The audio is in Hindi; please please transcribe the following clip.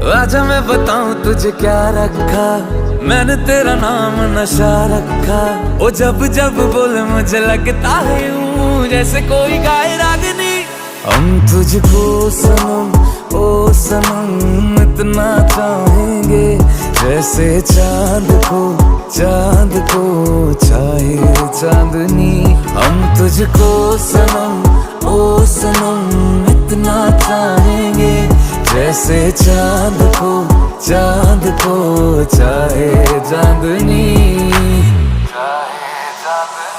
आजा मैं बताऊं तुझे क्या रखा, मैंने तेरा नाम नशा रखा। ओ जब जब बोले मुझे लगता है यूं जैसे कोई गाए रागनी। हम तुझको सनम ओ सनम इतना चाहेंगे, जैसे चांद को चाहे चांदनी। हम तुझको सनम ओ सनम इतना चाहेंगे, जैसे चांद को चाहे चांदनी। चाहे चांदनी।